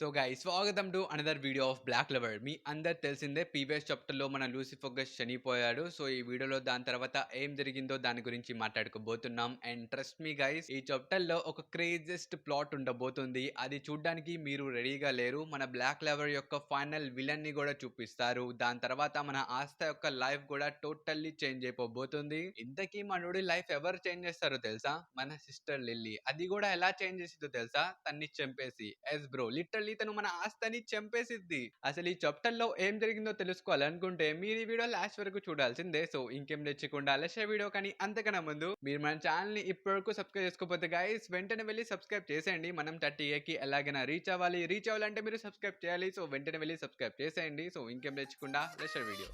So guys స్వాగతం to another video of Black Clover. మీ అందరు తెలిసిందే ప్రీవియస్ చాప్టర్లో మన లూసిఫోగస్ చనిపోయాడు. సో ఈ వీడియోలో దాని తర్వాత ఏం జరిగిందో దాని గురించి మాట్లాడుకోబోతున్నాం. అండ్ ట్రస్ట్ మీ గైస్, ఈ చాప్టర్లో ఒక క్రేజియస్ట్ ప్లాట్ ఉండబోతుంది. అది చూడడానికి మీరు రెడీగా లేరు. మన బ్లాక్ లవర్ యొక్క ఫైనల్ విలన్ ని కూడా చూపిస్తారు. దాని తర్వాత మన ఆస్థ యొక్క లైఫ్ కూడా టోటల్లీ చేంజ్ అయిపోబోతుంది. ఇంతకీ మనోడి లైఫ్ ఎవరు చేంజ్ చేస్తారో తెలుసా? మన సిస్టర్ లిల్లీ. అది కూడా ఎలా చేంజ్ చేసిందో తెలుసా? తన్ని చంపేసి. ఎస్ బ్రో, లిటరల్లీ తను మన ఆస్థని చంపేసిద్ది. అసలు ఈ చాప్టర్ లో ఏం జరిగిందో తెలుసుకోవాలనుకుంటే మీరు ఈ వీడియో లాస్ట్ వరకు చూడాల్సిందే. సో ఇంకేం తెచ్చకుండా లెష వీడియో. కానీ అంతకన్నా ముందు మీరు మన ఛానల్ ని ఇప్పటివరకు సబ్స్క్రైబ్ చేసుకోకపోతే గైస్ వెంటనే వెళ్ళి సబ్స్క్రైబ్ చేసేయండి. మనం 30K కి ఎలాగైనా రీచ్ అవ్వాలి. రీచ్ అవ్వాలంటే మీరు సబ్స్క్రైబ్ చేయాలి. సో వెంటనే వెళ్ళి సబ్స్క్రైబ్ చేసేయండి. సో ఇంకేం తెచ్చకుండా లెష వీడియో.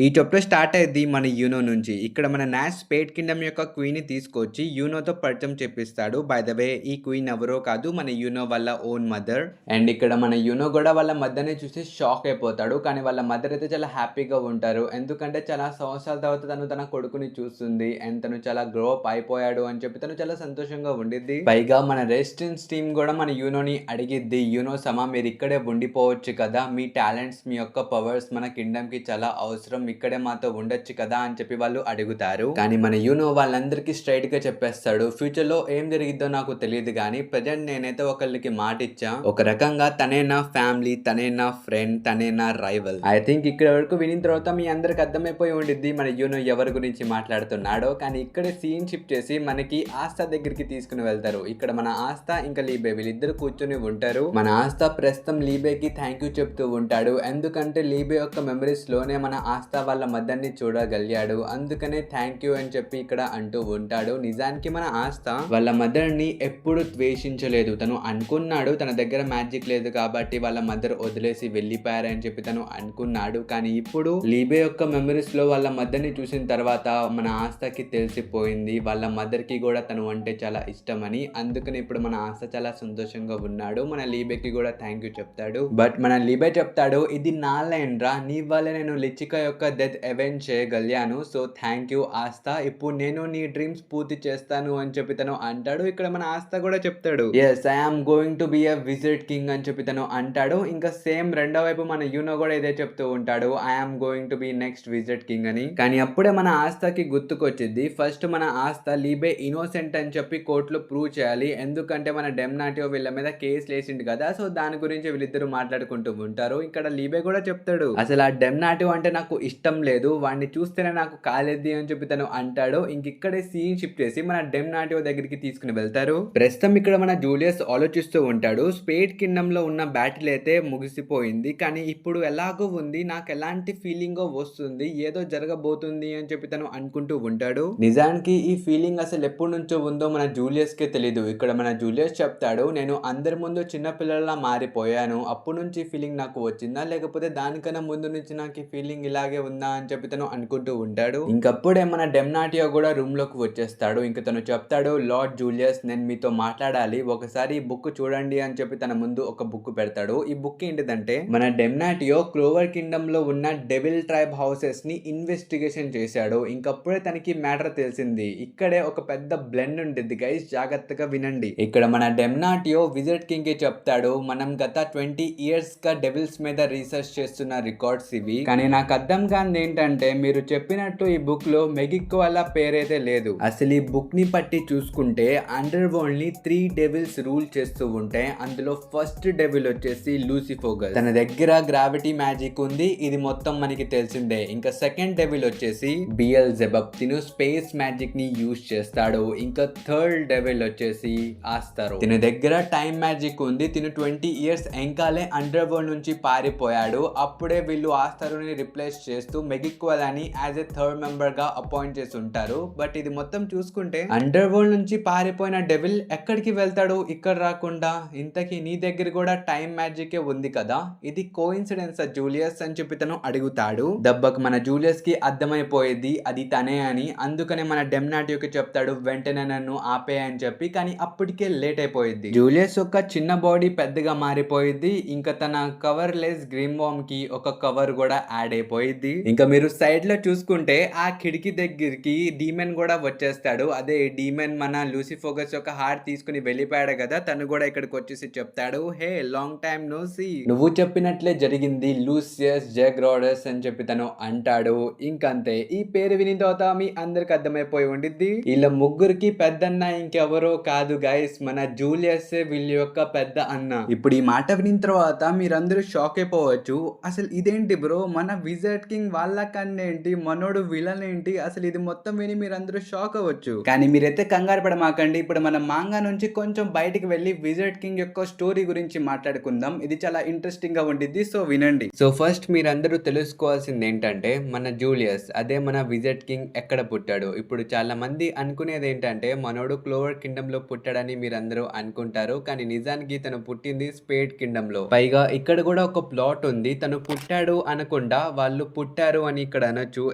ఈ చాప్టర్ స్టార్ట్ అయ్యింది మన యూనో నుంచి. ఇక్కడ మన నాష్ స్పేడ్ కింగ్డమ్ యొక్క క్వీన్ ని తీసుకొచ్చి యూనోతో పరిచయం చేపిస్తాడు. బై ద వే ఈ క్వీన్ ఎవరో కాదు, మన యూనో వాళ్ళ ఓన్ మదర్. అండ్ ఇక్కడ మన యూనో కూడా వాళ్ళ మదర్ ని చూసి షాక్ అయిపోతాడు. కానీ వాళ్ళ మదర్ అయితే చాలా హ్యాపీగా ఉంటారు. ఎందుకంటే చాలా సంవత్సరాల తర్వాత తను తన కొడుకుని చూస్తుంది. అండ్ తను చాలా గ్రో అప్ అయిపోయాడు అని చెప్పి తను చాలా సంతోషంగా ఉండిద్ది. పైగా మన రెసిస్టెన్స్ టీమ్ కూడా మన యూనోని అడిగిద్ది, యూనో సమా మీరు ఇక్కడే ఉండిపోవచ్చు కదా, మీ టాలెంట్స్ మీ యొక్క పవర్స్ మన కింగ్డమ్ కి చాలా అవసరం, ఇక్కడే మాతో ఉండొచ్చు కదా అని చెప్పి వాళ్ళు అడుగుతారు. కానీ మన యూనో వాళ్ళందరికీ స్ట్రైట్ గా చెప్పేస్తాడు, ఫ్యూచర్ లో ఏం జరిగిద్దో నాకు తెలియదు కానీ ప్రజెంట్ నేనైతే ఒకళ్ళకి మాట ఇచ్చా. ఒక రకంగా తనే నా ఫ్యామిలీ, తనే నా ఫ్రెండ్, తనే నా రైవల్. ఐ థింక్ ఇక్కడ వరకు వినిన తర్వాత మీ అందరికి అర్థమైపోయి ఉండిద్ది మన యూనో ఎవరి గురించి మాట్లాడుతున్నాడో. కానీ ఇక్కడే సీన్ షిఫ్ట్ చేసి మనకి ఆస్థ దగ్గరికి తీసుకుని వెళ్తారు. ఇక్కడ మన ఆస్థ ఇంకా లీబే వీళ్ళిద్దరు కూర్చొని ఉంటారు. మన ఆస్థ ప్రస్తుతం లీబేకి థ్యాంక్ యూ చెప్తూ ఉంటాడు. ఎందుకంటే లీబే యొక్క మెమరీస్ లోనే మన ఆస్థ వాళ్ళ మదర్ ని చూడగలిగాడు. అందుకనే థ్యాంక్ యూ అని చెప్పి ఇక్కడ అంటూ ఉంటాడు. నిజానికి మన ఆస్థ వాళ్ళ మదర్ ని ఎప్పుడు ద్వేషించలేదు. తను అనుకున్నాడు తన దగ్గర మ్యాజిక్ లేదు కాబట్టి వాళ్ళ మదర్ వదిలేసి వెళ్ళిపోయారని చెప్పి తను అనుకున్నాడు. కానీ ఇప్పుడు లీబే యొక్క మెమరీస్ లో వాళ్ళ మదర్ ని చూసిన తర్వాత మన ఆస్థకి తెలిసిపోయింది వాళ్ళ మదర్ కి కూడా తను అంటే చాలా ఇష్టమని. అందుకని ఇప్పుడు మన ఆస్థ చాలా సంతోషంగా ఉన్నాడు. మన లీబేకి కూడా థ్యాంక్ యూ చెప్తాడు. బట్ మన లీబే చెప్తాడు, ఇది నా లైన్ రా, నీ వల్ల నేను లిచిక యొక్క డెత్ అవెంజ్ చేయగలిగాను. సో థ్యాంక్ యూ ఆస్థ, ఇప్పుడు నేను నీ డ్రీమ్స్ పూర్తి చేస్తాను అని చెప్పి తను అంటాడు. ఇక్కడ మన ఆస్థ కూడా చెప్తాడు, yes I am going to be a wizard king అని చెప్పి తను అంటాడు. ఇంకా సేమ్ రెండో వైపు మన యూనో కూడా ఇదే చెప్తూ ఉంటాడు, I am going to be next wizard king అని. కానీ అప్పుడే మన ఆస్థకి గుర్తుకొచ్చింది, ఫస్ట్ మన ఆస్థ లీబే ఇన్నోసెంట్ అని చెప్పి కోర్టులో ప్రూవ్ చేయాలి. ఎందుకంటే మన డెమ్నాటియో వీళ్ళ మీద కేసు లేసిండు కదా. సో దాని గురించి వీళ్ళిద్దరు మాట్లాడుకుంటూ ఉంటారు. ఇక్కడ లీబే కూడా చెప్తాడు, అసలు ఆ డెమ్నాటియో అంటే నాకు ఇష్టం లేదు, వాడిని చూస్తేనే నాకు కాలేద్ది అని చెప్పి తను అంటాడు. ఇంకిక్కడే సీన్ షిఫ్ట్ చేసి మన డెమ్నాటియో దగ్గరికి తీసుకుని వెళ్తారు. ప్రస్తుతం ఇక్కడ మన జూలియస్ ఆలోచిస్తూ ఉంటాడు, స్పేడ్ కింగ్డమ్ లో ఉన్న బ్యాటిల్ అయితే ముగిసిపోయింది, కానీ ఇప్పుడు ఎలాగో ఉంది, నాకు ఎలాంటి ఫీలింగ్ వస్తుంది, ఏదో జరగబోతుంది అని చెప్పి తను అనుకుంటూ ఉంటాడు. నిజానికి ఈ ఫీలింగ్ అసలు ఎప్పటి నుంచో ఉందో మన జూలియస్ కే తెలీదు. ఇక్కడ మన జూలియస్ చెప్తాడు, నేను అందరి ముందు చిన్నపిల్లలా మారిపోయాను, అప్పటి నుంచి ఫీలింగ్ నాకు వచ్చిందా లేకపోతే దానికన్నా ముందు నుంచి నాకు ఈ ఫీలింగ్ ఇలాగే ఉందా అని చెప్పి తను అనుకుంటూ ఉంటాడు. ఇంకప్పుడే మన డెమ్నాటియో కూడా రూమ్ లోకి వచ్చేస్తాడు. ఇంక తను చెప్తాడు, లార్డ్ జూలియస్ నేను మీతో మాట్లాడాలి, ఒకసారి ఈ బుక్ చూడండి అని చెప్పి తన ముందు ఒక బుక్ పెడతాడు. ఈ బుక్ ఏంటిదంటే మన డెమ్నాటియో క్లోవర్ కింగ్డమ్ లో ఉన్న డెవిల్ ట్రైబ్ హౌసెస్ ని ఇన్వెస్టిగేషన్ చేశాడు. ఇంకప్పుడే తనకి మ్యాటర్ తెలిసింది. ఇక్కడే ఒక పెద్ద బ్లెండ్ ఉంటుంది గైస్, జాగ్రత్తగా వినండి. ఇక్కడ మన డెమ్నాటియో విజిట్ కింగ్ కి చెప్తాడు, మనం గత 20 years గా డెవిల్స్ మీద రీసెర్చ్ చేస్తున్న రికార్డ్స్ ఇవి, కానీ నాకు అర్థం కాని ఏంటంటే మీరు చెప్పినట్టు ఈ బుక్ లో మెగిక్కో అలా పేరైతే లేదు. అసలు ఈ బుక్ ని పట్టి చూసుకుంటే అండర్ వరల్డ్ ని 3 డెవిల్స్ రూల్ చేస్తూ ఉంటే అందులో ఫస్ట్ డెవిల్ వచ్చేసి లూసిఫోగస్, తన దగ్గర గ్రావిటీ మ్యాజిక్ ఉంది, ఇది మొత్తం మనకి తెలిసిందే. ఇంకా సెకండ్ డెవిల్ వచ్చేసి బియల్జెబబ్, తిను స్పేస్ మ్యాజిక్ ని యూజ్ చేస్తాడు. ఇంకా థర్డ్ డెవిల్ వచ్చేసి ఆస్తారో, తిన దగ్గర టైం మ్యాజిక్ ఉంది, తిను 20 years ఎంకాలే అండర్ వరల్డ్ నుంచి పారిపోయాడు. అప్పుడే వీళ్ళు ఆస్తారోని రిప్లేస్ చేస్తూ మెగిక్వల్ అని యాజ్ ఎ థర్డ్ మెంబర్ గా అపాయింట్ చేసి ఉంటారు. బట్ ఇది మొత్తం చూసుకుంటే అండర్ వరల్డ్ నుంచి పారిపోయిన డెవిల్ ఎక్కడికి వెళ్తాడు ఇక్కడ రాకుండా? ఇంతకీ నీ దగ్గర కూడా టైం మ్యాజిక్ ఉంది కదా, ఇది కోఇన్సిడెన్స్ జూలియస్ అని చెప్పి తను అడుగుతాడు. దెబ్బకు మన జూలియస్ కి అర్థమైపోయేది అది తనే అని. అందుకనే మన డెమ్నాటియోకి చెప్తాడు, వెంటనే నన్ను ఆపే అని చెప్పి. కానీ అప్పటికే లేట్ అయిపోయింది. జూలియస్ యొక్క చిన్న బాడీ పెద్దగా మారిపోయింది. ఇంకా తన కవర్ లెస్ గ్రీమ్ బాంబ్ కి ఒక కవర్ కూడా యాడ్ అయిపోయింది. ఉండిద్ది. ఇంకా మీరు సైడ్ లో చూసుకుంటే ఆ కిటికీ దగ్గరికి డీమన్ కూడా వచ్చేస్తాడు. అదే డీమన్ మన లూసిఫోగస్ యొక్క హార్ట్ తీసుకుని వెళ్ళిపోయాడు కదా, తను కూడా ఇక్కడికి వచ్చేసి చెప్తాడు, హే లాంగ్ టైమ్ నో సీ, నువ్వు చెప్పినట్లే జరిగింది లూసియస్ జగ్రాడస్ అని చెప్పి తను అంటాడు. ఇంకంతే, ఈ పేరు విని తర్వాత మీ అందరికి అర్థమైపోయి ఉండిద్ది, వీళ్ళ ముగ్గురికి పెద్దన్న ఇంకెవరో కాదు గైస్, మన జూలియస్ వీళ్ళ యొక్క పెద్ద అన్న. ఇప్పుడు ఈ మాట వినిన తర్వాత మీరందరూ షాక్ అయిపోవచ్చు, అసలు ఇదేంటి బ్రో, మన విజర్డ్ కింగ్ వాళ్ళ కన్నేంటి, మనోడు విలన్ ఏంటి, అసలు ఇది మొత్తం విని మీరందరూ షాక్ అవ్వచ్చు. కానీ మీరైతే కంగారు పడమాకండి, ఇప్పుడు మన మాంగా నుంచి కొంచెం బయటికి వెళ్ళి విజర్డ్ కింగ్ యొక్క స్టోరీ గురించి మాట్లాడుకుందాం. ఇది చాలా ఇంట్రెస్టింగ్ గా ఉండిద్ది, సో వినండి. సో ఫస్ట్ మీరందరూ తెలుసుకోవాల్సింది ఏంటంటే, మన జూలియస్ అదే మన విజర్డ్ కింగ్ ఎక్కడ పుట్టాడు. ఇప్పుడు చాలా మంది అనుకునేది ఏంటంటే, మనోడు క్లోవర్ కింగ్డమ్ లో పుట్టాడని మీరందరూ అనుకుంటారు, కానీ నిజానికి తను పుట్టింది స్పేడ్ కింగ్డమ్ లో. పైగా ఇక్కడ కూడా ఒక ప్లాట్ ఉంది, తను పుట్టాడు అనకుండా వాళ్ళు పుట్టారు అని ఇక్కడ అనొచ్చు,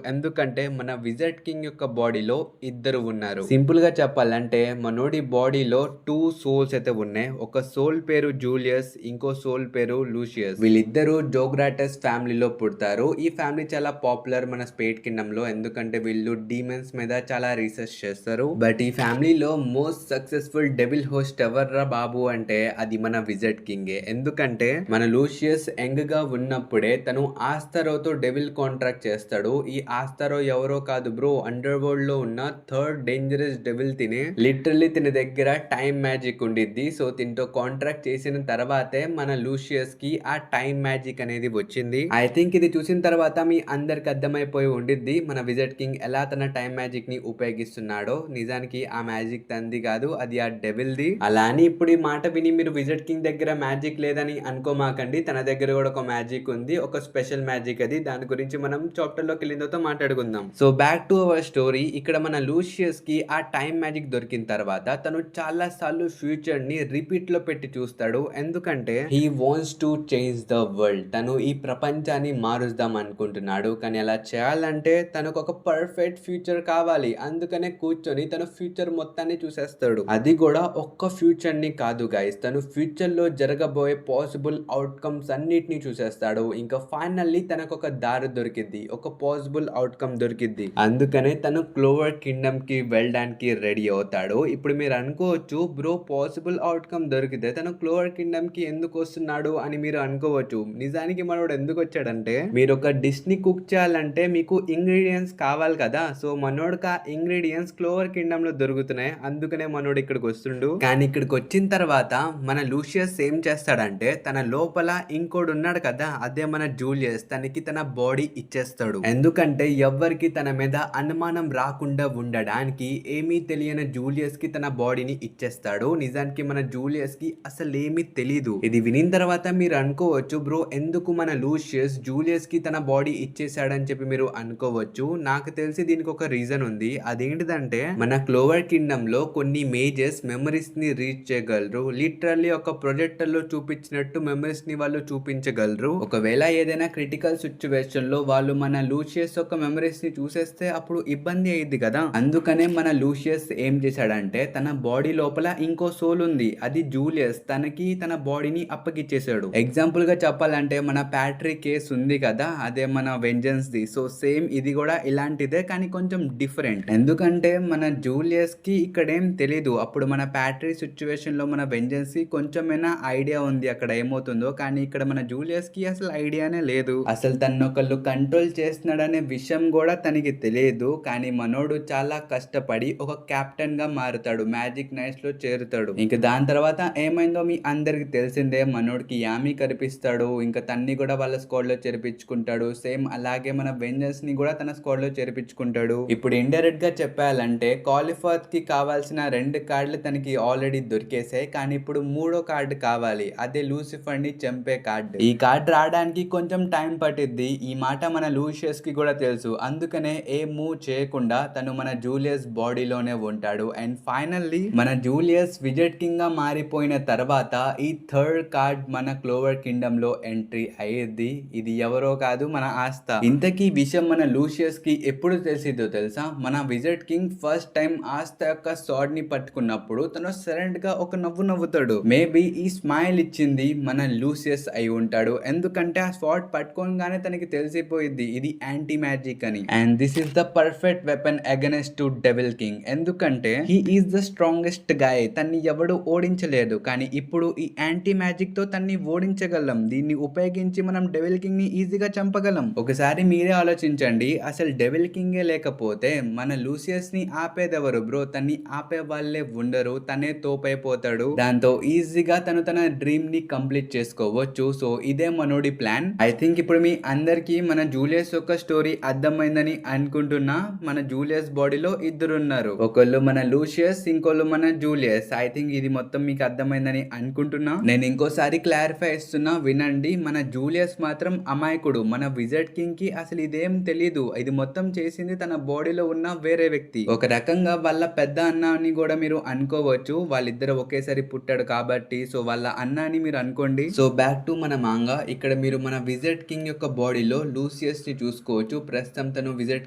ఎందుకంటే మన విజర్డ్ కింగ్ యొక్క బాడీలో ఇద్దరు ఉన్నారు. సింపుల్ గా చెప్పాలంటే మనోడి బాడీలో 2 సోల్స్ అయితే ఉన్నాయి. ఒక సోల్ పేరు జూలియస్, ఇంకో సోల్ పేరు లూసియస్. వీళ్ళిద్దరూ జోగ్రాటస్ ఫ్యామిలీలో పుడతారు. ఈ ఫ్యామిలీ చాలా పాపులర్ మన స్పేడ్ కింగ్డమ్ లో, ఎందుకంటే వీళ్ళు డీమన్స్ మీద చాలా రీసెర్చ్ చేస్తారు. బట్ ఈ ఫ్యామిలీలో మోస్ట్ సక్సెస్ఫుల్ డెవిల్ హోస్ట్ ఎవర్రా బాబు అంటే అది మన విజర్డ్ కింగే. ఎందుకంటే మన లూసియస్ యంగ్ గా ఉన్నప్పుడే తను ఆస్తరోతో డెవిల్ కాంట్రాక్ట్ చేస్తాడు. ఈ ఆస్తరో ఎవరో కాదు బ్రో, అండర్ వరల్డ్ లో ఉన్న థర్డ్ డేంజరస్ డెవిల్ తినే. లిటరల్లీ తిన దగ్గర టైం మ్యాజిక్ ఉండిద్ది. సో తినతో కాంట్రాక్ట్ చేసిన తర్వాతే మన లూసియస్ కి ఆ టైం మ్యాజిక్ అనేది వచ్చింది. ఐ థింక్ ఇది చూసిన తర్వాత మీ అందరికి అర్థమైపోయి ఉండిద్ది మన విజర్డ్ కింగ్ ఎలా తన టైం మ్యాజిక్ ని ఉపయోగిస్తున్నాడో. నిజానికి ఆ మ్యాజిక్ తంది కాదు, అది ఆ డెవిల్ ది. అలా అని ఇప్పుడు ఈ మాట విని మీరు విజర్డ్ కింగ్ దగ్గర మ్యాజిక్ లేదని అనుకోమాకండి, తన దగ్గర కూడా ఒక మ్యాజిక్ ఉంది, ఒక స్పెషల్ మ్యాజిక్ అది. దాని గురించి మనం చాప్టర్ లోకి వెళ్ళిన తర్వాత మాట్లాడుకుందాం. So back to our story. ఇక్కడ మన లూసియస్ కి ఆ టైం మ్యాజిక్ దొరికిన తర్వాత తను చాలా సార్లు ఫ్యూచర్ ని రిపీట్ లో పెట్టి చూస్తాడు, ఎందుకంటే he wants to change the world. తను ఈ ప్రపంచాన్ని మారుద్దాం అనుకుంటున్నాడు, కానీ అలా చేయాలంటే తనకు ఒక పర్ఫెక్ట్ ఫ్యూచర్ కావాలి. అందుకనే కూర్చొని తను ఫ్యూచర్ మొత్తాన్ని చూసేస్తాడు. అది కూడా ఒక్క ఫ్యూచర్ ని కాదు గైస్, తను ఫ్యూచర్ లో జరగబోయే పాసిబుల్ అవుట్కమ్స్ అన్నిటిని చూసేస్తాడు. ఇంకా ఫైనల్లీ తనకు ఒక దారి దొరికింది, ఒక పాసిబుల్ అవుట్కమ్ దొరికింది. అందుకనే తను క్లోవర్ కింగ్డమ్ కి వెళ్ళడానికి రెడీ అవుతాడు. ఇప్పుడు మీరు అనుకోవచ్చు, బ్రో పాసిబుల్ అవుట్కమ్ దొరికితే తను క్లోవర్ కింగ్డమ్ కి ఎందుకు వస్తున్నాడు అని మీరు అనుకోవచ్చు. నిజానికి మనోడు ఎందుకు వచ్చాడంటే, మీరు ఒక డిష్ ని కుక్ చేయాలంటే మీకు ఇంగ్రీడియంట్స్ కావాలి కదా, సో మనోడికి ఆ ఇంగ్రీడియంట్స్ క్లోవర్ కింగ్డమ్ లో దొరుకుతున్నాయి, అందుకనే మనోడు ఇక్కడికి వస్తుండు. కానీ ఇక్కడికి వచ్చిన తర్వాత మన లూసియస్ ఏం చేస్తాడంటే, తన లోపల ఇంకోడు ఉన్నాడు కదా, అదే మన జూలియస్, తనకి తన బాడీ ఇచ్చేస్తాడు. ఎందుకంటే ఎవ్వరికి తన మీద అనుమానం రాకుండా ఉండడానికి ఏమీ తెలియని జూలియస్ కి తన బాడీని ఇచ్చేస్తాడు. నిజానికి మన జూలియస్ కి అసలు ఏమీ తెలీదు. ఇది వినిన తర్వాత మీరు అనుకోవచ్చు, బ్రో ఎందుకు మన లూసియస్ జూలియస్ కి తన బాడీ ఇచ్చేసాడని చెప్పి మీరు అనుకోవచ్చు. నాకు తెలిసి దీనికి ఒక రీజన్ ఉంది. అదేంటిదంటే, మన క్లోవర్ కింగ్డమ్ లో కొన్ని మేజర్స్ మెమరీస్ ని రీచ్ చేయగలరు. లిటరల్లీ ఒక ప్రొజెక్టర్ లో చూపించినట్టు మెమరీస్ ని వాళ్ళు చూపించగలరు. ఒకవేళ ఏదైనా క్రిటికల్ సిచ్యువేషన్ లో వాళ్ళు మన లూసియస్ యొక్క మెమరీస్ ని చూసేస్తే అప్పుడు ఇబ్బంది అయ్యింది కదా. అందుకనే మన లూసియస్ ఏం చేశాడంటే, తన బాడీ లోపల ఇంకో సోల్ ఉంది, అది జూలియస్, తనకి తన బాడీని అప్పగిచ్చేసాడు. ఎగ్జాంపుల్ గా చెప్పాలంటే మన ప్యాట్రిక్ కేస్ ఉంది కదా, అదే మన వెంజన్స్ ది. సో సేమ్ ఇది కూడా ఇలాంటిదే, కానీ కొంచెం డిఫరెంట్. ఎందుకంటే మన జూలియస్ కి ఇక్కడ ఏం తెలీదు. అప్పుడు మన ప్యాట్రిక్ సిచ్యువేషన్ లో మన వెంజన్స్ కి కొంచెమైనా ఐడియా ఉంది అక్కడ ఏమవుతుందో, కానీ ఇక్కడ మన జూలియస్ కి అసలు ఐడియానే లేదు. అసలు తను ఒకళ్ళు కంట్రోల్ చేస్తున్నాడనే విషయం కూడా తనకి తెలియదు. కానీ మనోడు చాలా కష్టపడి ఒక కెప్టెన్ గా మారుతాడు, మ్యాజిక్ నైట్స్ లో చేరుతాడు. ఇంకా దాని తర్వాత ఏమైందో మీ అందరికి తెలిసిందే, మనోడికి యామి కనిపిస్తాడు, ఇంకా తన్ని కూడా వాళ్ళ స్క్వాడ్ లో చేర్పించుకుంటాడు. సేమ్ అలాగే మన వెంజన్స్ ని కూడా తన స్క్వాడ్ లో చేర్పించుకుంటాడు. ఇప్పుడు ఇండైరెక్ట్ గా చెప్పాలంటే కాలిఫాత్ కి కావాల్సిన 2 కార్డులు తనకి ఆల్రెడీ దొరికేసాయి, కానీ ఇప్పుడు 3వ కార్డు కావాలి, అదే లూసిఫర్ ని చంపే కార్డు. ఈ కార్డు రావడానికి కొంచెం టైం పట్టిద్ది, ఈ మాట మన లూసియస్ కి కూడా తెలుసు. అందుకనే ఏ మూవ్ చేయకుండా తను మన జూలియస్ బాడీలోనే ఉంటాడు. అండ్ ఫైనల్లీ మన జూలియస్ విజర్డ్ కింగ్ గా మారిపోయిన తర్వాత ఈ థర్డ్ కార్డ్ మన క్లోవర్ కింగ్డమ్ లో ఎంట్రీ అయ్యేది. ఇది ఎవరో కాదు, మన ఆస్త. ఇంతకీ విషయం మన లూసియస్ కి ఎప్పుడు తెలిసిద్దో తెలుసా? మన విజర్డ్ కింగ్ ఫస్ట్ టైం ఆస్త యొక్క స్వార్డ్ ని పట్టుకున్నప్పుడు తను సైలెంట్ గా ఒక నవ్వు నవ్వుతాడు. మేబీ ఈ స్మైల్ ఇచ్చింది మన లూసియస్ అయి ఉంటాడు. ఎందుకంటే ఆ స్వార్డ్ పట్టుకోగానే తనకి తెలిసి తెలిసిపోయింది ఇది యాంటీ మ్యాజిక్ అని. And this is the perfect weapon against to devil king. ఎందుకంటే he is the strongest guy. తన్ని ఎవడు ఓడించలేదు. కానీ ఇప్పుడు ఈ యాంటీ మ్యాజిక్ తో తన్ని ఓడించగలం. దీన్ని ఉపయోగించి మనం డెవిల్ కింగ్ ని ఈజీగా చంపగలం. ఒకసారి మీరే ఆలోచించండి, అసలు డెవిల్ కింగే లేకపోతే మన లూసియస్ ని ఆపేదెవరు బ్రో? తన్ని ఆపే వాళ్ళే ఉండరు. తనే తోపైపోతాడు. దాంతో ఈజీగా తన డ్రీమ్ ని కంప్లీట్ చేసుకోవచ్చు. సో ఇదే మనోడి ప్లాన్. ఐ థింక్ ఇప్పుడు మీ అందరికి మన జూలియస్ యొక్క స్టోరీ అర్థమైందని అనుకుంటున్నా. మన జూలియస్ బాడీలో ఇద్దరున్నారు. ఒకళ్ళు మన లూసియస్, ఇంకోళ్ళు మన జూలియస్. ఐ థింక్ ఇది మొత్తం మీకు అర్థమైందని అనుకుంటున్నా. నేను ఇంకోసారి క్లారిఫై ఇస్తున్నా, వినండి. మన జూలియస్ మాత్రం అమాయకుడు. మన విజర్డ్ కింగ్ కి అసలు ఇదేం తెలీదు. ఇది మొత్తం చేసింది తన బాడీలో ఉన్న వేరే వ్యక్తి. ఒక రకంగా వాళ్ళ పెద్ద అన్న అని కూడా మీరు అనుకోవచ్చు. వాళ్ళిద్దరు ఒకేసారి పుట్టాడు కాబట్టి. సో వాళ్ళ అన్న అని మీరు అనుకోండి. సో బ్యాక్ టు మన మాంగా. ఇక్కడ మీరు మన విజర్డ్ కింగ్ యొక్క బాడీలో లూసియస్ ని చూసుకోవచ్చు. ప్రస్తుతం తను విజర్డ్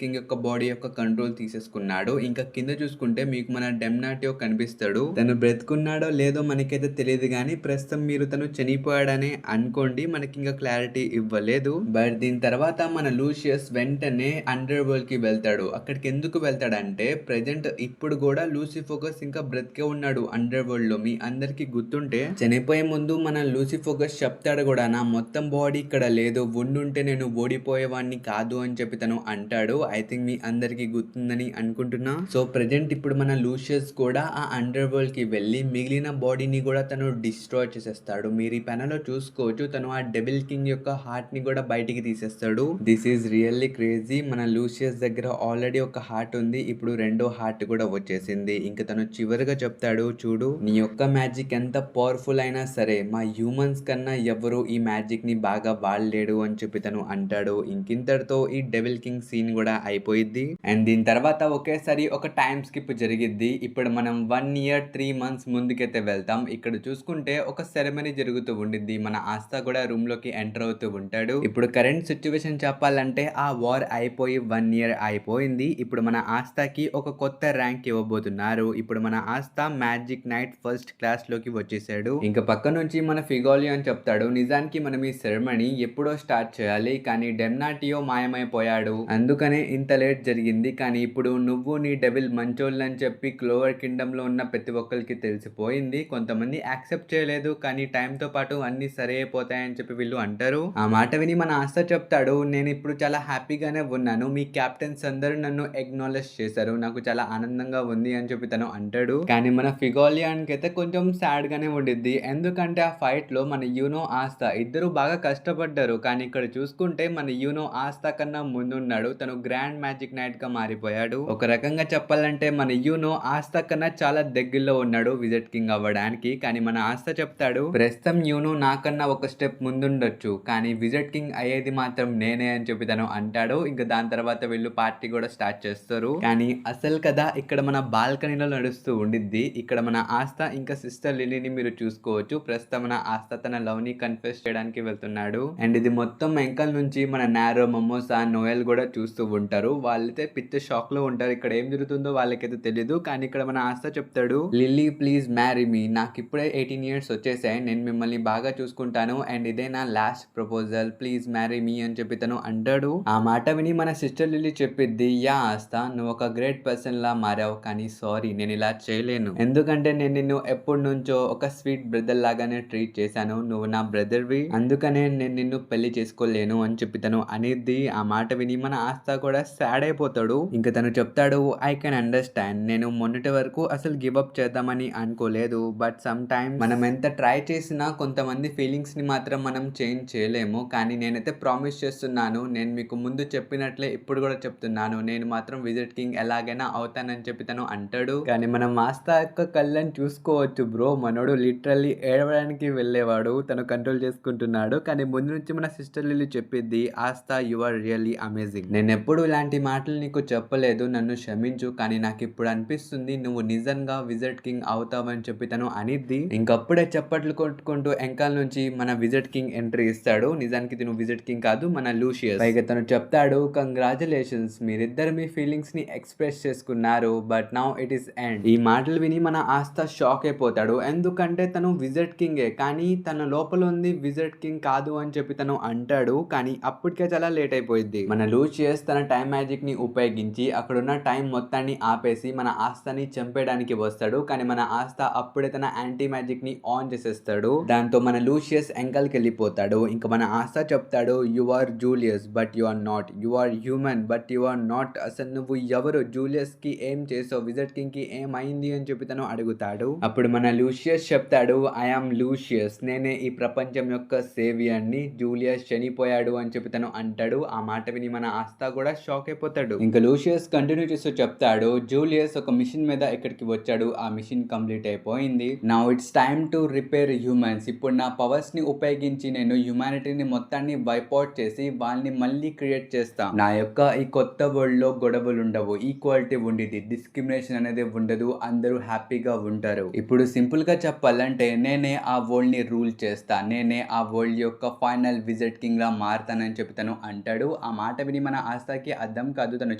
కింగ్ యొక్క బాడీ యొక్క కంట్రోల్ తీసేసుకున్నాడు. ఇంకా కింద చూసుకుంటే మీకు మన డెమ్నాటియో కనిపిస్తాడు. తను బ్రతుకున్నాడో లేదో మనకైతే తెలియదు కానీ ప్రస్తుతం మీరు తను చనిపోయాడని అనుకోండి. మనకి ఇంకా క్లారిటీ ఇవ్వలేదు. బట్ దీని తర్వాత మన లూసియస్ వెంటనే అండర్ వరల్డ్ కి వెళ్తాడు. అక్కడికి ఎందుకు వెళ్తాడంటే ప్రెజెంట్ ఇప్పుడు కూడా లూసిఫోకస్ ఇంకా బ్రతికే ఉన్నాడు అండర్ వరల్డ్ లో. మీ అందరికి గుర్తుంటే చనిపోయే ముందు మన లూసిఫోకస్ చెప్తాడు కూడా, నా మొత్తం బాడీ ఇక్కడ లేదు, ఉండుంటే నేను ఓడిపోయేవాడిని కాదు అని చెప్పి తను అంటాడు. ఐ థింక్ మీ అందరికి గుర్తుందని అనుకుంటున్నా. సో ప్రెజెంట్ ఇప్పుడు మన లూసియస్ కూడా ఆ అండర్ వరల్డ్ కి వెళ్ళి మిగిలిన బాడీని కూడా తను డిస్ట్రాయ్ చేసేస్తాడు. మీరు ఈ పెనలో చూసుకోవచ్చు, తను ఆ డెవిల్ కింగ్ యొక్క హార్ట్ ని కూడా బయటికి తీసేస్తాడు. This is really crazy. మన లూసియస్ దగ్గర ఆల్రెడీ ఒక హార్ట్ ఉంది, ఇప్పుడు రెండో హార్ట్ కూడా వచ్చేసింది. ఇంకా తను చివరిగా చెప్తాడు, చూడు నీ యొక్క మ్యాజిక్ ఎంత పవర్ఫుల్ అయినా సరే మా హ్యూమన్స్ కన్నా ఎవరు ఈ మ్యాజిక్ ని బాగా వాడలేడు అని చెప్పి తను అంటాడు. ఇంకింతటితో ఈ డెవిల్ కింగ్ సీన్ కూడా అయిపోయింది. అండ్ దీని తర్వాత ఒకేసారి ఒక టైం స్కిప్ జరిగిద్ది. ఇప్పుడు మనం 1 year 3 months ముందుకైతే వెళ్తాం. ఇక్కడ చూసుకుంటే ఒక సెరమనీ జరుగుతూ ఉండిద్ది. మన ఆస్థా కూడా రూమ్ లోకి ఎంటర్ అవుతూ ఉంటాడు. ఇప్పుడు కరెంట్ సిచ్యువేషన్ చెప్పాలంటే ఆ వార్ అయిపోయి 1 year అయిపోయింది. ఇప్పుడు మన ఆస్థాకి ఒక కొత్త ర్యాంక్ ఇవ్వబోతున్నారు. ఇప్పుడు మన Asta magic knight first class లోకి వచ్చేసాడు. ఇంకా పక్క నుంచి మన ఫిగోలియన్ చెప్తాడు, నిజానికి మనం ఈ సెరమనీ ఎప్పుడో స్టార్ట్ చేయాలి, కానీ డెమ్నాటియో మాయమైపోయాడు, అందుకనే ఇంత లేట్ జరిగింది. కానీ ఇప్పుడు నువ్వు నీ డెవిల్ మంచోళ్ళని చెప్పి క్లోవర్ కింగ్డమ్ లో ఉన్న ప్రతి ఒక్కరికి తెలిసిపోయింది. కొంతమంది యాక్సెప్ట్ చేయలేదు, కానీ టైం తో పాటు అన్ని సరి అయిపోతాయని చెప్పి వీళ్ళు అంటారు. ఆ మాట విని మన ఆస్థా చెప్తాడు, నేను ఇప్పుడు చాలా హ్యాపీగానే ఉన్నాను, మీ క్యాప్టెన్స్ అందరూ నన్ను ఎగ్నాలెడ్జ్ చేశారు, నాకు చాలా ఆనందంగా ఉంది అని చెప్పి తను అంటాడు. కానీ మన ఫిగోలియన్ కి అయితే కొంచెం సాడ్ గానే ఉండిద్ది. ఎందుకంటే ఆ ఫైట్ లో మన యూనో ఆస్థా ఇద్దరు బాగా కష్టపడ్డారు. కానీ ఇక్కడ చూసుకుంటే మన యూనో ఆస్థా కన్నా ముందున్నాడు. తను గ్రాండ్ మ్యాజిక్ నైట్ గా మారిపోయాడు. ఒక రకంగా చెప్పాలంటే మన యూనో ఆస్థా కన్నా చాలా దగ్గరలో ఉన్నాడు విజర్డ్ కింగ్ అవ్వడానికి. కానీ మన ఆస్థా చెప్తాడు, ప్రస్తుతం యూనో నాకన్నా ఒక స్టెప్ ముందుండొచ్చు, కానీ విజర్డ్ కింగ్ అయ్యేది మాత్రం నేనే అని చెప్పి తను అంటాడు. ఇంకా దాని తర్వాత వీళ్ళు పార్టీ కూడా స్టార్ట్ చేస్తారు. కానీ అసలు కదా ఇక్కడ మన బాల్కనీలో నడుస్తూ ఉండిద్ది. ఇక్కడ మన ఆస్థా ఇంకా సిస్టర్ లిలీని మీరు చూసుకోవచ్చు. ప్రస్తుతం మన ఆస్థా తన లవ్ ని కన్ఫెస్ చేయడానికి వెళ్తున్నాడు. అండ్ ఇది మొత్తం వెంకల్ నుంచి మన నారో, మమోసా, నోయల్ కూడా చూస్తూ ఉంటారు. వాళ్ళైతే పిచ్చ షాక్ లో ఉంటారు. ఇక్కడ ఏం జరుగుతుందో వాళ్ళకైతే తెలియదు. కానీ ఇక్కడ మన ఆస్థా చెప్తాడు, లిల్లీ ప్లీజ్ మ్యారీ మీ, నాకు ఇప్పుడే 18 years వచ్చేసాయి, నేను మిమ్మల్ని బాగా చూసుకుంటాను అండ్ ఇదే నా last proposal, please marry me అని చెప్పి తను అంటాడు. ఆ మాట విని మన సిస్టర్ లిల్లీ చెప్పిద్ది, యా ఆస్థా నువ్వు ఒక గ్రేట్ పర్సన్ లా మారావు, కానీ సారీ నేను ఇలా చేయలేను, ఎందుకంటే నేను నిన్ను ఎప్పటి నుంచో ఒక స్వీట్ బ్రదర్ లాగానే ట్రీట్ చేశాను, నువ్వు నా బ్రదర్వి, అందుకనే నేను నిన్ను పెళ్లి చేసుకోలేను అని చెప్పి తను అనిద్ది. ఆ మాట విని మన ఆస్థా కూడా సాడ్ అయిపోతాడు. ఇంకా తను చెప్తాడు, ఐ కెన్ అండర్స్టాండ్, నేను మొన్నటి వరకు అసలు గివ్ అప్ చేద్దామని అనుకోలేదు, బట్ సమ్ టైమ్ మనం ఎంత ట్రై చేసినా కొంతమంది ఫీలింగ్స్ ని మాత్రం మనం చేంజ్ చేయలేము. కానీ నేనైతే ప్రామిస్ చేస్తున్నాను, నేను మీకు ముందు చెప్పినట్లే ఇప్పుడు కూడా చెప్తున్నాను, నేను మాత్రం విజర్డ్ కింగ్ ఎలాగైనా అవుతానని చెప్పి తను అంటాడు. కానీ మనం ఆస్థా యొక్క కళ్ళని చూసుకోవచ్చు బ్రో, మనోడు లిటరల్లీ ఏడవడానికి వెళ్ళేవాడు, తను కంట్రోల్ చేసుకుంటున్నాడు. కానీ ముందు నుంచి మన సిస్టర్ లిల్లీ చెప్పిద్ది, Asta you are really amazing, నేను ఎప్పుడు ఇలాంటి మాటలు నీకు చెప్పలేదు, నన్ను క్షమించు, కానీ నాకు ఇప్పుడు అనిపిస్తుంది నువ్వు నిజంగా విజర్డ్ కింగ్ అవుతావని చెప్పి తను అనిద్ది. ఇంకప్పుడే చప్పట్లు కొట్టుకుంటూ వెంకాల నుంచి మన విజర్డ్ కింగ్ ఎంట్రీ ఇస్తాడు. నిజానికి తను విజర్డ్ కింగ్ కాదు, మన లూసియస్. పైగా తను చెప్తాడు, కంగ్రాచులేషన్స్, మీరిద్దరు మీ ఫీలింగ్స్ ని ఎక్స్ప్రెస్ చేసుకున్నారు, but now it is end. ఈ మాటలు విని మన ఆస్థా షాక్ అయిపోతాడు. ఎందుకంటే తను విజర్డ్ కింగే, కానీ తన లోపల ఉంది విజర్డ్ కింగ్ కాదు అని చెప్పి తను అంటాడు. కానీ అప్పటికే చాలా లేట్ అయిపోయింది. మన లూషియస్ తన టైం మ్యాజిక్ ని ఉపయోగించి అక్కడున్న టైం మొత్తాన్ని ఆపేసి మన ఆస్తాని చంపేయడానికి వస్తాడు. కానీ మన ఆస్తా అప్పుడే తన యాంటీ మ్యాజిక్ ని ఆన్ చేసేస్తాడు. దాంతో మన లూషియస్ ఎంకల్కి వెళ్ళిపోతాడు. ఇంకా మన ఆస్తా చెప్తాడు, you are Julius but you are not, you are human but you are not. అసలు నువ్వు ఎవరు, జూలియస్ కి ఏం చేసావు, విజర్డ్ కింగ్ కి ఏమైంది అని చెప్పి తను అడుగుతాడు. అప్పుడు మన లూషియస్ చెప్తాడు, ఐ ఆమ్ లూషియస్, నేనే ఈ ప్రపంచం యొక్క సేవియర్ ని, జూలియస్ చనిపోయాడు అని చెప్పి తను అంటాడు. ఆ మాట విని మన ఆస్తా కూడా షాక్ అయిపోతాడు. ఇంకా లూషియస్ కంటిన్యూ చేస్తూ చెప్తాడు, జూలియస్ ఒక మిషన్ మీద ఇక్కడికి వచ్చాడు, ఆ మిషన్ కంప్లీట్ అయిపోయింది. Now it's time to repair humans. ఇప్పుడు నా పవర్స్ ని ఉపయోగించి నేను హ్యూమానిటీని మొత్తాన్ని వైపౌట్ చేసి వాళ్ళని మళ్ళీ క్రియేట్ చేస్తా. నా యొక్క ఈ కొత్త వరల్డ్ లో గొడవలు ఉండవు, ఈక్వాలిటీ ఉండేది, డిస్క్రిమినేషన్ అనేది ఉండదు, అందరూ హ్యాపీగా ఉంటారు. ఇప్పుడు సింపుల్ గా చెప్పాలంటే నేనే ఆ వరల్డ్ ని రూల్ చేస్తా, నేనే ఆ వరల్డ్ యొక్క ఫైనల్ విజిట్ కింగ్ లా మారుతానని చెప్పి తను అంటాడు. ఆ మాట విని మన ఆస్తాకి అర్థం కాదు. తను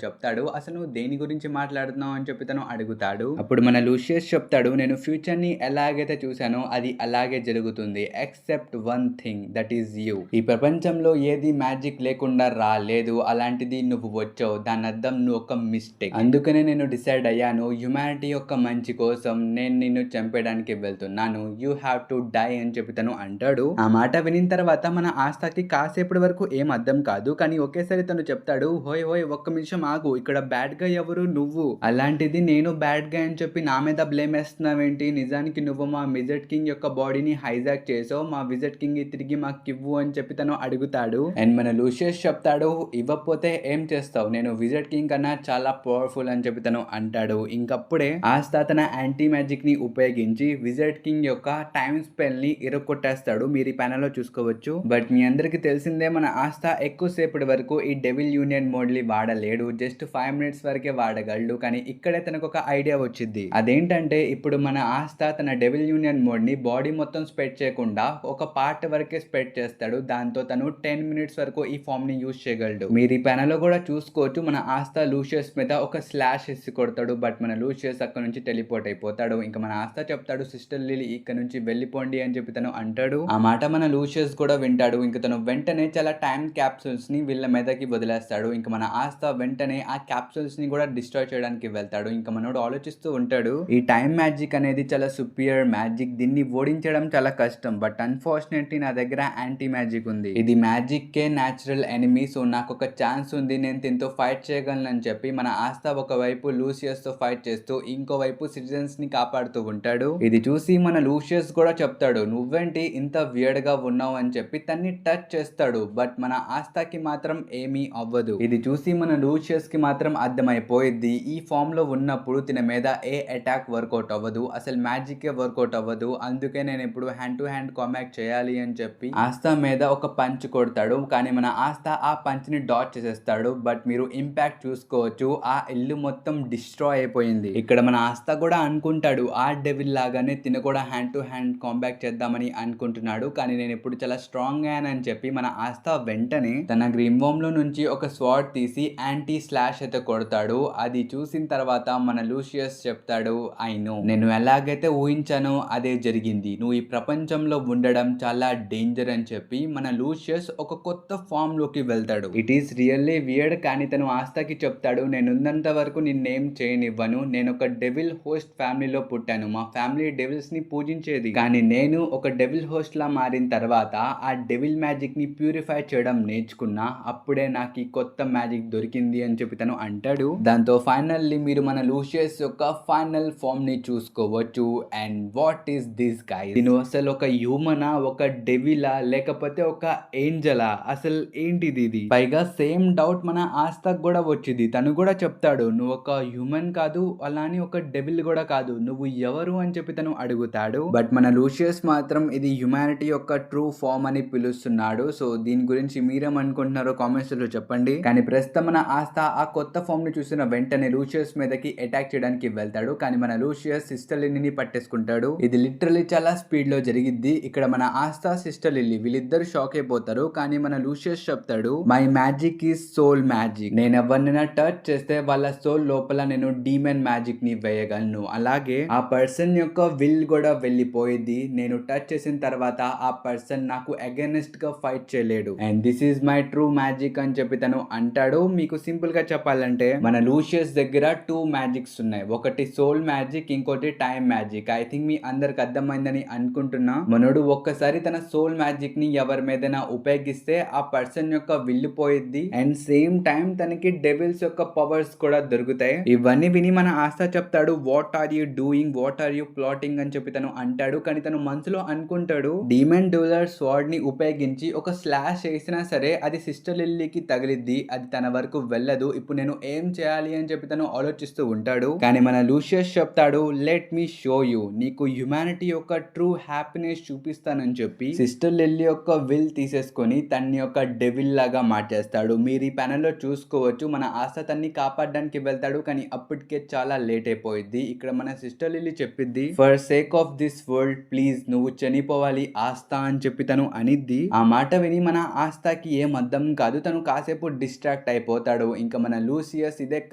చెప్తాడు, అసలు నువ్వు దేని గురించి మాట్లాడుతున్నావు అని చెప్పి తను అడుగుతాడు. అప్పుడు మన లూషియస్ చెప్తాడు, నేను ఫ్యూచర్ ని ఎలాగైతే చూసానో అది అలాగే జరుగుతుంది, except one thing, that is you. ఈ ప్రపంచంలో ఏది మ్యాజిక్ లేకుండా రాలేదు, అలాంటిది నువ్వు వచ్చావు, దాని అర్థం నువ్వు ఒక మిస్టేక్. అందుకనే నేను డిసైడ్ అయ్యాను, హ్యుమానిటీ యొక్క మంచి కోసం నేను నిన్ను చంపేయడానికి వెళ్తున్నాను, యూ హ్యావ్ టు డై అని చెప్పి తను అంటాడు. ఆ మాట వినిన తర్వాత మన ఆస్తాకి కాసేపటి వరకు ఏం అర్థం కాదు. కానీ ఒకేసారి తను చెప్తాడు, హోయ్ హోయ్ ఒక్క నిమిషం ఆగు, ఇక్కడ బ్యాడ్ గా ఎవరు, నువ్వు, అలాంటిది నేను బ్యాడ్ గా అని చెప్పి నా మీద బ్లేమ్ వేస్తున్నావేంటి, నిజానికి నువ్వు మా విజిట్ కింగ్ యొక్క బాడీని హైజాక్ చేసావు, మా విజిట్ కింగ్ తిరిగి మాకు ఇవ్వు అని చెప్పి తను అడుగుతాడు. అండ్ మన లూషియస్ చెప్తాడు, ఇవ్వకపోతే ఏం చేస్తావు, నేను విజిట్ కింగ్ కన్నా చాలా పవర్ఫుల్ అని చెప్పి తను అంటాడు. ఇంకప్పుడే ఆస్తా తన యాంటీ మ్యాజిక్ ని ఉపయోగించి విజిట్ కింగ్ యొక్క టైం స్పెల్ ని ఇరగొట్టేస్తాడు. మీరు ఈ ప్యానెల్ లో చూసుకోవచ్చు. బట్ మీ అందరికి తెలిసిందే, మన ఆస్తా ఎక్కువసేపటి వరకు ఈ డెవిల్ యూనియన్ మోడ్ ని వాడలేడు, జస్ట్ 5 minutes వరకే వాడగలడు. కానీ ఇక్కడే తనకు ఒక ఐడియా వచ్చింది. అదేంటంటే ఇప్పుడు మన ఆస్తా తన డెవిల్ యూనియన్ మోడ్ ని బాడీ మొత్తం స్ప్రెడ్ చేయకుండా ఒక పార్ట్ వరకే స్ప్రెడ్ చేస్తాడు. దాంతో తను 10 minutes వరకు ఈ ఫామ్ ని యూజ్ చేయగలడు. మీరు ఈ ప్యానెల్ లో కూడా చూసుకోవచ్చు. మన ఆస్తా లూషియస్ మీద ఒక స్లాష్ ఇసి కొడతాడు. బట్ మన లూషియస్ అక్కడ నుంచి టెలిపోర్ట్ అయిపోతాడు. ఇంకా మన ఆస్తా చెప్తాడు, సిస్టర్ లిలీ ఇక్కడ నుంచి వెళ్ళిపోండి అని చెప్పి తను అంటాడు. ఆ మాట మన లూషియస్ కూడా వింటాడు. ఇంకా తను వెంటనే చాలా టైం క్యాప్సూల్స్ ని వీళ్ళ మీదకి వదిలేస్తాడు. ఇంకా మన ఆస్తా వెంటనే ఆ క్యాప్సూల్స్ ని కూడా డిస్ట్రాయ్ చేయడానికి వెళ్తాడు. ఇంకా మనోడు ఆలోచిస్తూ ఉంటాడు, ఈ టైం మ్యాజిక్ అనేది చాలా సుపీరియర్ మ్యాజిక్, దీన్ని ఓడించడం చాలా కష్టం. బట్ అన్ఫార్చునేట్లీ నా దగ్గర యాంటీ మ్యాజిక్ ఉంది, ఇది మ్యాజిక్ కే న్యాచురల్ ఎనిమీ, సో నాకు ఒక ఛాన్స్ ఉంది, నేను దీంతో ఫైట్ చేయగలను అని చెప్పి మన ఆస్తా ఒకవైపు లూషియస్ తో ఫైట్ చేస్తూ ఇంకోవైపు సిటిజన్స్ ని కాపాడుతూ ఉంటాడు. ఇది చూసి మన లూషియస్ కూడా చెప్తాడు, నువ్వేంటి ఇంత వియర్డ్ గా ఉన్నావు అని చెప్పి తన్ని టచ్ చేస్తాడు. బట్ మన ఆస్తాకి మాత్రం ఏమీ అవ్వదు. ఇది చూసి మన లూషియస్ కి మాత్రం అర్థమైపోయింది, ఈ ఫామ్ లో ఉన్నప్పుడు తిన మీద ఏ అటాక్ వర్కౌట్ అవ్వదు, అసలు మ్యాజిక్ వర్కౌట్ అవ్వదు, అందుకే నేను ఇప్పుడు హ్యాండ్ టు హ్యాండ్ కాంబాక్ట్ చేయాలి అని చెప్పి ఆస్తా మీద ఒక పంచ్ కొడతాడు. కానీ మన ఆస్తా ఆ పంచ్ ని డాచ్ చేసేస్తాడు. బట్ మీరు ఇంపాక్ట్ చూసుకోవచ్చు, ఆ ఇల్లు మొత్తం డిస్ట్రాయ్ అయిపోయింది. ఇక్కడ మన ఆస్తా కూడా అనుకుంటాడు, ఆ డెవిల్ లాగానే తిన కూడా హ్యాండ్ టు హ్యాండ్ కాంబాక్ట్ చేద్దామని అనుకుంటున్నాడు. కానీ నేను ఇప్పుడు చాలా స్ట్రాంగ్ అని చెప్పి మన ఆస్తా వెంటనే తన గ్రీన్ వామ్ లో నుంచి ఒక స్వార్డ్ తీసి యాంటీ స్లాష్ అయితే కొడతాడు. అది చూసిన తర్వాత మన లూషియస్ చెప్తాడు, ఐ నో, నేను ఎలాగైతే ఊహించానో అదే జరిగింది, నువ్వు ఈ ప్రపంచంలో ఉండడం చాలా డేంజర్ అని చెప్పి మన లూషియస్ ఒక కొత్త ఫామ్ లోకి వెళ్తాడు. It is really weird. కానీ తను ఆస్తాకి చెప్తాడు, నేను ఉన్నంత వరకు నిన్నేం చేయనివ్వను, నేను ఒక డెవిల్ హోస్ట్ ఫ్యామిలీలో పుట్టాను, మా ఫ్యామిలీ డెవిల్స్ ని పూజించేది, కానీ నేను ఒక డెవిల్ హోస్ట్ లా మారిన తర్వాత ఆ డెవిల్ మ్యాజిక్ ని ప్యూరిఫై చేయడం నేర్చుకున్నా, అప్పుడే నాకు ఈ కొత్త మ్యాజిక్ దొరికింది అని చెప్పి తను అంటాడు. దాంతో ఫైనల్లీ మీరు మన లూషియస్ యొక్క ఫైనల్ ఫామ్ ని చూసుకోవచ్చు. And what is this guys, నేను అసలు ఒక హ్యూమనా, ఒక డెవిలా, లేకపోతే ఒక ఏంజలా, అసలు ఏంటిది ఇది? పైగా సేమ్ డౌట్ మన ఆస్తాకు కూడా వచ్చింది. తను కూడా చెప్తాడు, నువ్వు ఒక హ్యూమన్ కాదు, అలానే ఒక డెవిల్ కూడా కాదు, నువ్వు ఎవరు అని చెప్పి తను అడుగుతాడు. బట్ మన లూషియస్ మాత్రం ఇది హ్యుమానిటీ యొక్క ట్రూ ఫామ్ అని పిలుస్తున్నాడు. సో దీని గురించి మీరేమనుకుంటున్నారో కామెంట్స్ లో చెప్పండి. కానీ ప్రస్తుతం మన ఆస్తా ఆ కొత్త ఫామ్ ని చూసిన వెంటనే లూషియస్ మీదకి అటాక్ చేయడానికి వెళ్తాడు. కానీ మన లూషియస్ సిస్టర్ లిల్లీని పట్టేసుకుంటాడు. ఇది లిటరలీ చాలా స్పీడ్ లో జరిగిద్ది. ఇక్కడ మన ఆస్తా సిస్టర్ లిల్లీ వీళ్ళిద్దరు షాక్ అయిపోతారు. కానీ మన లూషియస్ చెప్తాడు, my magic is soul magic, నేను ఎవరినైనా టచ్ చేస్తే వాళ్ళ సోల్ లోపల నేను డీమన్ మ్యాజిక్ ని వేయగలను, అలాగే ఆ పర్సన్ యొక్క విల్ కూడా వెళ్ళిపోయింది, నేను టచ్ చేసిన తర్వాత ఆ పర్సన్ నాకు అగైనెస్ట్ గా ఫైట్ చేయలేడు. And this is my true magic అని చెప్పి తను అంటాడు. మీకు సింపుల్ గా చెప్పాలంటే మన లూషియస్ దగ్గర 2 మ్యాజిక్స్ ఉన్నాయి. ఒకటి సోల్ మ్యాజిక్, ఇంకోటి టైం మ్యాజిక్. ఐ థింక్ మీ అందరికి అర్థమైందని అనుకుంటున్నా. మనోడు ఒక్కసారి తన సోల్ మ్యాజిక్ ని ఎవరి మీదైనా ఉపయోగిస్తే ఆ పర్సన్ యొక్క విల్లు పోయిద్ది అండ్ సేమ్ టైం తనకి డెవిల్స్ యొక్క పవర్స్ కూడా దొరుకుతాయి. ఇవన్నీ విని మన ఆస్థా చెప్తాడు, what are you doing, what are you plotting అని చెప్పి తను అంటాడు. కానీ తను మనసులో అనుకుంటాడు, డీమన్ డూలర్ స్వార్డ్ ని ఉపయోగించి ఒక స్లాష్ వేసినా సరే అది సిస్టర్ లిల్లీకి తగిలిద్ది, అది తన వరకు వెళ్ళదు. ఇప్పుడు నేను ఏం చేయాలి అని చెప్పి తను ఆలోచిస్తూ ఉంటాడు. కానీ మన లూషియస్ చెప్తాడు, లెట్ మీ షో యూ, నీకు హ్యుమానిటీ యొక్క ట్రూ హ్యాపీనెస్ చూపిస్తానని చెప్పి సిస్టర్ లిల్లీ యొక్క విల్ తీసేసుకొని తన్ని యొక్క డెవిల్ లాగా మార్చేస్తాడు. మీరు ఈ ప్యానెల్ లో చూసుకోవచ్చు, మన ఆస్థా తన్ని కాపాడడానికి వెళ్తాడు. కానీ అప్పటికే చాలా లేట్ అయిపోయింది. ఇక్కడ మన సిస్టర్ లిల్లీ చెప్పిద్ది, for sake of this world please నువ్వు చనిపోవాలి ఆస్థా అని చెప్పి తను అనిద్ది. ఆ మాట విని మన ఆస్థాకి ఏం అర్థం కాదు. తను కాసేపు డిస్ట్రాక్ట్ అయిపోతాడు. ఇంకా మన లూసియస్ ఇదే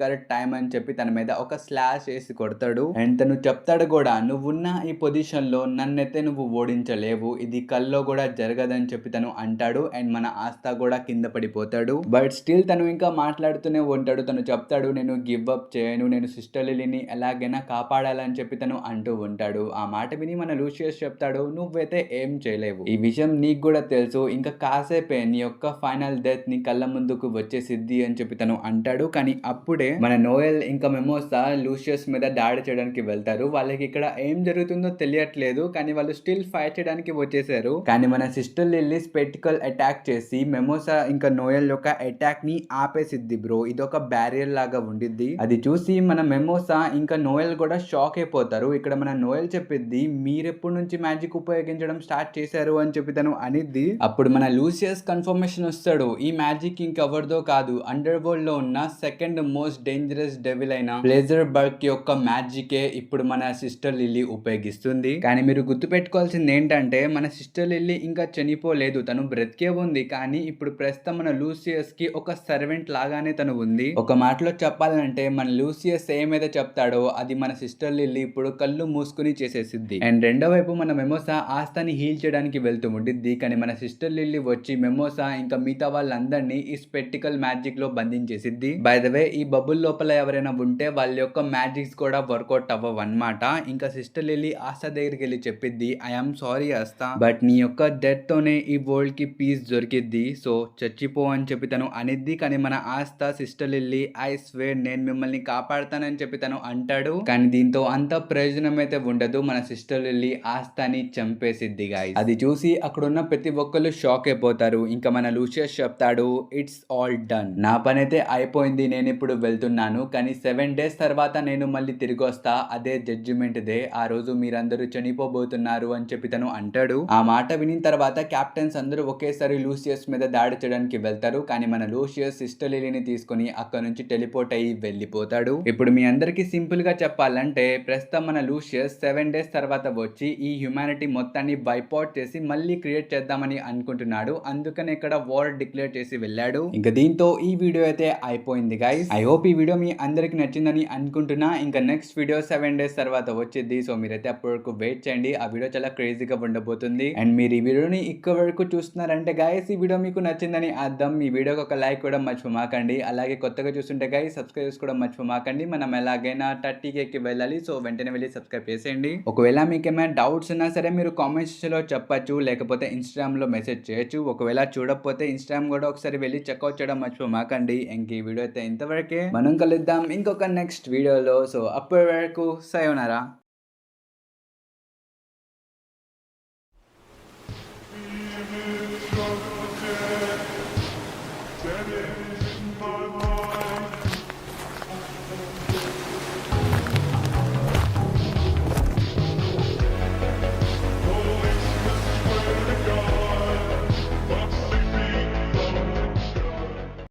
కరెక్ట్ టైం అని చెప్పి తన మీద ఒక స్లాష్ వేసి కొడతాడు. అండ్ తను చెప్తాడు కూడా, నువ్వున్న ఈ పొజిషన్ లో నన్నైతే నువ్వు ఓడించలేవు, ఇది కల్లో కూడా జరగదని చెప్పి తను అంటాడు. అండ్ మన ఆస్థా కూడా కింద పడిపోతాడు. బట్ స్టిల్ తను ఇంకా మాట్లాడుతూనే ఉంటాడు. తను చెప్తాడు, నేను గివ్ అప్ చేయను, నేను సిస్టర్ లిల్లీని ఎలాగైనా కాపాడాలని చెప్పి తను అంటూ ఉంటాడు. ఆ మాట విని మన లూసియస్ చెప్తాడు, నువ్వైతే ఏం చేయలేవు, ఈ విషయం నీకు కూడా తెలుసు, ఇంకా కాసేపే నీ యొక్క ఫైనల్ డెత్ నీ కళ్ళ ముందుకు వచ్చేసిద్ది అని చెప్పి తను అంటాడు. కానీ అప్పుడే మన నోయల్ ఇంకా మెమోసా లూసియస్ మీద దాడి చేయడానికి వెళ్తారు. వాళ్ళకి ఇక్కడ ఏం జరుగుతుందో తెలియట్లేదు, కానీ వాళ్ళు స్టిల్ ఫైట్ చేయడానికి వచ్చేసారు. కానీ మన సిస్టర్ లిల్లీ స్పెక్టికల్ అటాక్ చేసి మెమోసా ఇంకా నోయల్ యొక్క అటాక్ ని ఆపేసిద్ది బ్రో. ఇది ఒక బ్యారియర్ లాగా ఉండిద్ది. అది చూసి మన మెమోసా ఇంకా నోయల్ కూడా షాక్ అయిపోతారు. ఇక్కడ మన నోయల్ చెప్పిద్ది, మీరెప్పటి నుంచి మ్యాజిక్ ఉపయోగించడం స్టార్ట్ చేశారు అని చెప్పి తను అనిద్ది. అప్పుడు మన లూసియస్ కన్ఫర్మేషన్ వస్తాడు, ఈ మ్యాజిక్ ఇంకెవరిదో కాదు, అండర్ వరల్డ్ లో ఉన్న సెకండ్ మోస్ట్ డేంజరస్ డెవిల్ అయిన ప్లేజర్ బర్గ్ యొక్క మ్యాజికే ఇప్పుడు మన సిస్టర్ లిల్లీ ఉపయోగిస్తుంది. కానీ మీరు గుర్తుపెట్టుకోవాల్సింది ఏంటంటే మన సిస్టర్ లిల్లీ ఇంకా చనిపోలేదు, తను బ్రతికే ఉంది. కానీ ఇప్పుడు ప్రస్తుతం మన లూసియస్ కి ఒక సర్వెంట్ లాగానే తను ఉంది. ఒక మాటలో చెప్పాలంటే మన లూసియస్ ఏమైతే చెప్తాడో అది మన సిస్టర్ లిల్లీ ఇప్పుడు కళ్ళు మూసుకుని చేసేసిద్ది. అండ్ రెండో వైపు మన మెమోసా ఆస్థాని హీల్ చేయడానికి వెళ్తూ ఉండిద్ది. కానీ మన సిస్టర్ లిల్లీ వచ్చి మెమోసా ఇంకా మిగతా వాళ్ళందరినీ ఈ స్పెక్టికల్ మ్యాజిక్ లో బంధించేసిద్ది. బై ద వే ఈ బబుల్ లోపల ఎవరైనా ఉంటే వాళ్ళ యొక్క మ్యాజిక్స్ కూడా వర్కౌట్ అవ్వవు అన్నమాట. ఇంకా సిస్టర్ లిల్లీ ఆస్థా దగ్గరికి వెళ్ళి చెప్పిద్ది, ఐఎమ్ సారీ ఆస్థా, బట్ నీ యొక్క డెత్ తోనే ఈ వరల్డ్ కి పీస్ దొరికిద్ది, సో చచ్చిపో అని చెప్పి తను అనిద్ది. కానీ మన Asta sister Lily, I swear నేను మిమ్మల్ని కాపాడతానని చెప్పి తను అంటాడు. కానీ దీంతో అంత ప్రయోజనం అయితే ఉండదు. మన సిస్టర్ లిల్లీ ఆస్థాని చంపేసిద్ది గాయ్స్. అది చూసి అక్కడున్న ప్రతి ఒక్కళ్ళు షాక్ అయిపోతారు. ఇంకా మన లూసియస్ చెప్తాడు, ఇట్స్ ఆల్ డన్, నా పని అయితే అయిపోయింది, నేను ఇప్పుడు వెళ్తున్నాను. కానీ 7 days తర్వాత నేను మళ్ళీ తిరిగి వస్తా, అదే జడ్జిమెంట్ డే, ఆ రోజు మీరందరూ చనిపోబోతున్నారు అని చెప్పి తను అంటాడు. ఆ మాట వినిన తర్వాత కెప్టెన్స్ అందరూ ఒకేసారి లూసియస్ మీద దాడి చేయడానికి వెళ్తారు. కానీ మన లూసియస్ సిస్టర్ లిలీని తీసుకుని అక్కడ నుంచి టెలిపోర్ట్ అయ్యి వెళ్ళిపోతాడు. ఇప్పుడు మీ అందరికి సింపుల్ గా చెప్పాలంటే ప్రస్తుతం మన లూసియస్ 7 days తర్వాత వచ్చి ఈ హ్యుమానిటీ మొత్తాన్ని వైపౌట్ చేసి మళ్ళీ క్రియేట్ చేద్దామని అనుకుంటున్నాడు. అందుకని ఇక్కడ వార్ డిక్లేర్ చేసి వెళ్ళాడు. ఇంకా దీంతో ఈ వీడియో అయితే అయిపోయింది గైస్. ఐ హోప్ ఈ వీడియో మీ అందరికి నచ్చిందని అనుకుంటున్నా. ఇంకా నెక్స్ట్ వీడియో 7 days తర్వాత వచ్చింది. సో మీరైతే అప్పటి వరకు వెయిట్ చేయండి. ఆ వీడియో చాలా క్రేజీగా ఉండబోతుంది. అండ్ మీరు ఈ వీడియోని ఇక్కడ వరకు చూస్తున్నారంటే గైస్ ఈ వీడియో మీకు నచ్చిందని అర్థం. ఈ వీడియోకి ఒక లైక్ కూడా మర్చిపోమాకండి. అలాగే కొత్తగా చూస్తుంటే గైస్ సబ్స్క్రైబ్ చేసుకోవడం మర్చిపోమాకండి. మనం ఎలాగైనా 30K వెళ్ళాలి. సో వెంటనే వెళ్ళి సబ్స్క్రైబ్ చేసేయండి. ఒకవేళ మీకు ఏమైనా డౌట్స్ ఉన్నా సరే మీరు కామెంట్స్ లో చెప్పచ్చు, లేకపోతే ఇన్స్టాగ్రామ్ లో మెసేజ్ చేయొచ్చు. ఒకవేళ చూడకపోతే ఇన్స్టాగ్రామ్ కూడా ఒకసారి వెళ్ళి చెక్అవుట్ చేయడం మర్చిపోమాకండి. ఇంక ఈ వీడియో అయితే ఇంతవరకే, మనం కలుద్దాం ఇంకొక నెక్స్ట్ వీడియోలో. సో అప్పటి వరకు సయోనారా.